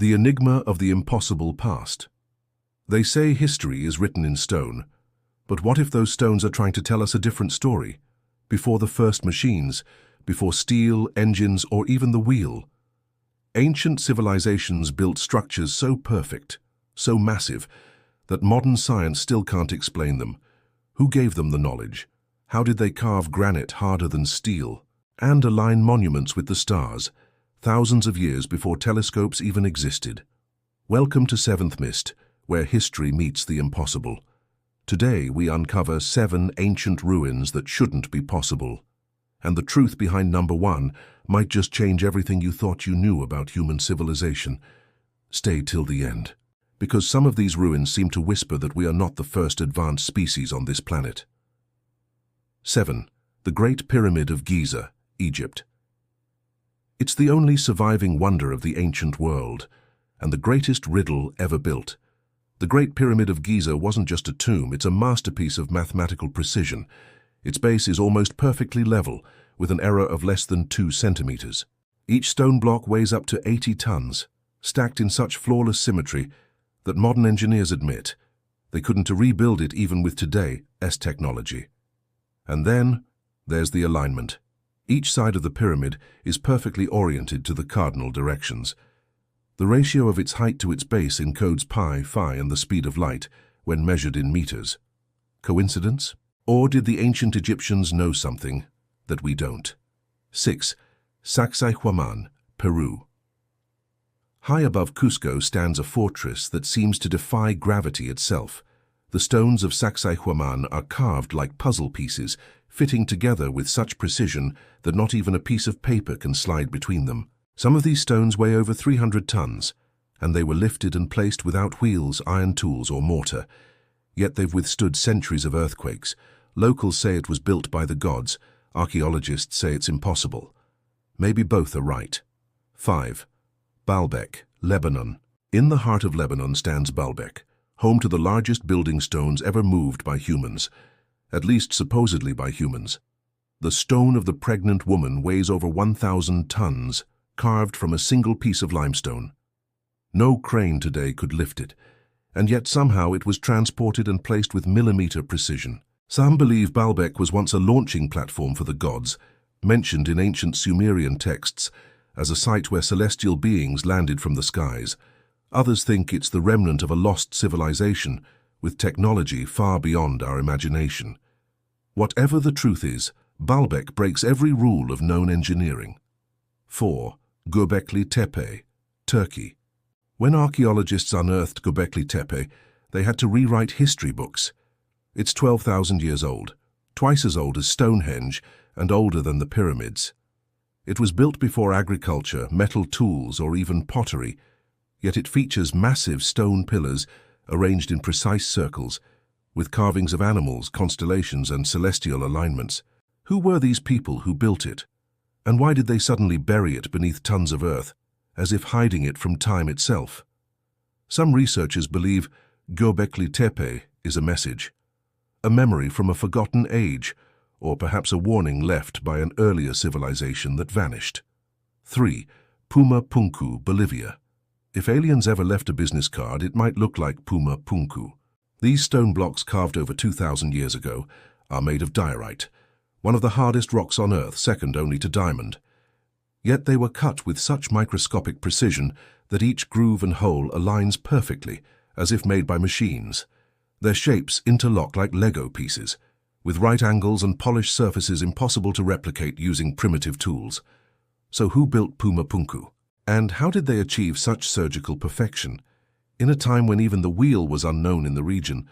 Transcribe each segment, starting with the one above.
The enigma of the impossible past. They say history is written in stone, but what if those stones are trying to tell us a different story? Before the first machines, before steel, engines, or even the wheel. Ancient civilizations built structures so perfect, so massive, that modern science still can't explain them. Who gave them the knowledge? How did they carve granite harder than steel and align monuments with the stars, thousands of years before telescopes even existed? Welcome to SeventhMyst, where history meets the impossible. Today we uncover 7 ancient ruins that shouldn't be possible. And the truth behind number 1 might just change everything you thought you knew about human civilization. Stay till the end, because some of these ruins seem to whisper that we are not the first advanced species on this planet. 7. The Great Pyramid of Giza, Egypt. It's the only surviving wonder of the ancient world, and the greatest riddle ever built. The Great Pyramid of Giza wasn't just a tomb, it's a masterpiece of mathematical precision. Its base is almost perfectly level, with an error of less than 2 centimeters. Each stone block weighs up to 80 tons, stacked in such flawless symmetry that modern engineers admit they couldn't rebuild it even with today's technology. And then there's the alignment. Each side of the pyramid is perfectly oriented to the cardinal directions. The ratio of its height to its base encodes pi, phi, and the speed of light when measured in meters. Coincidence? Or did the ancient Egyptians know something that we don't? 6. Sacsayhuaman, Peru. High above Cusco stands a fortress that seems to defy gravity itself. The stones of Sacsayhuaman are carved like puzzle pieces, fitting together with such precision that not even a piece of paper can slide between them. Some of these stones weigh over 300 tons, and they were lifted and placed without wheels, iron tools, or mortar. Yet they've withstood centuries of earthquakes. Locals say it was built by the gods. Archaeologists say it's impossible. Maybe both are right. 5. Baalbek, Lebanon. In the heart of Lebanon stands Baalbek, home to the largest building stones ever moved by humans, at least supposedly by humans. The stone of the pregnant woman weighs over 1,000 tons, carved from a single piece of limestone. No crane today could lift it, and yet somehow it was transported and placed with millimeter precision. Some believe Baalbek was once a launching platform for the gods, mentioned in ancient Sumerian texts as a site where celestial beings landed from the skies. Others think it's the remnant of a lost civilization, with technology far beyond our imagination. Whatever the truth is, Baalbek breaks every rule of known engineering. 4. Göbekli Tepe, Turkey. When archaeologists unearthed Göbekli Tepe, they had to rewrite history books. It's 12,000 years old, twice as old as Stonehenge and older than the pyramids. It was built before agriculture, metal tools, or even pottery, yet it features massive stone pillars arranged in precise circles, with carvings of animals, constellations, and celestial alignments. Who were these people who built it? And why did they suddenly bury it beneath tons of earth, as if hiding it from time itself? Some researchers believe Göbekli Tepe is a message, a memory from a forgotten age, or perhaps a warning left by an earlier civilization that vanished. 3. Puma Punku, Bolivia. If aliens ever left a business card, it might look like Puma Punku. These stone blocks carved over 2,000 years ago are made of diorite, one of the hardest rocks on Earth, second only to diamond. Yet they were cut with such microscopic precision that each groove and hole aligns perfectly, as if made by machines. Their shapes interlock like Lego pieces, with right angles and polished surfaces impossible to replicate using primitive tools. So who built Puma Punku? And how did they achieve such surgical perfection? In a time when even the wheel was unknown in the region,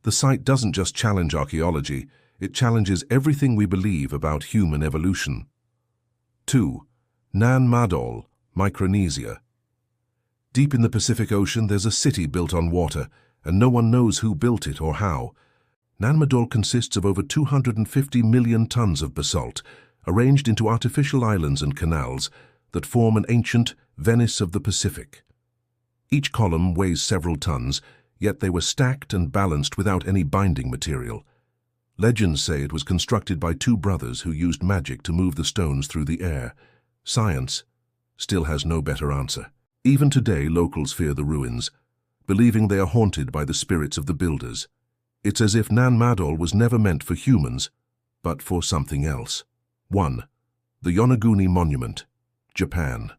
the site doesn't just challenge archaeology, it challenges everything we believe about human evolution. 2. Nan Madol, Micronesia. Deep in the Pacific Ocean, there's a city built on water, and no one knows who built it or how. Nan Madol consists of over 250 million tons of basalt, arranged into artificial islands and canals that form an ancient Venice of the Pacific. Each column weighs several tons, yet they were stacked and balanced without any binding material. Legends say it was constructed by 2 brothers who used magic to move the stones through the air. Science still has no better answer. Even today, locals fear the ruins, believing they are haunted by the spirits of the builders. It's as if Nan Madol was never meant for humans, but for something else. 1. The Yonaguni Monument, Japan.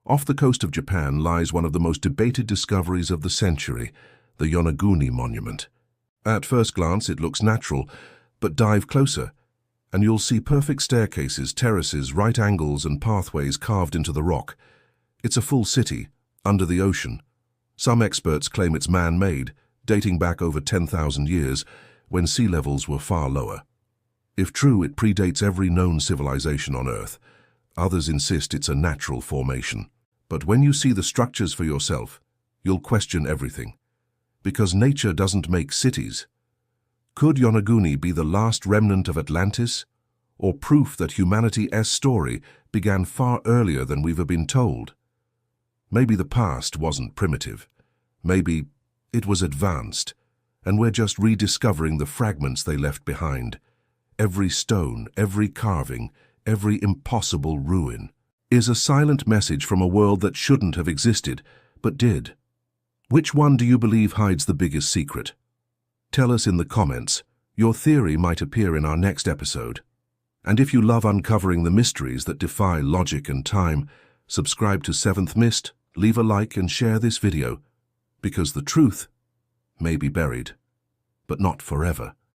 Off the coast of Japan lies one of the most debated discoveries of the century, the Yonaguni Monument. At first glance, it looks natural, but dive closer, and you'll see perfect staircases, terraces, right angles, and pathways carved into the rock. It's a full city, under the ocean. Some experts claim it's man-made, dating back over 10,000 years, when sea levels were far lower. If true, it predates every known civilization on Earth. Others insist it's a natural formation. But when you see the structures for yourself, you'll question everything. Because nature doesn't make cities. Could Yonaguni be the last remnant of Atlantis, or proof that humanity's story began far earlier than we've been told? Maybe the past wasn't primitive. Maybe it was advanced, and we're just rediscovering the fragments they left behind. Every stone, every carving, every impossible ruin is a silent message from a world that shouldn't have existed, but did. Which one do you believe hides the biggest secret? Tell us in the comments. Your theory might appear in our next episode. And if you love uncovering the mysteries that defy logic and time, subscribe to SeventhMyst, leave a like and share this video, because the truth may be buried, but not forever.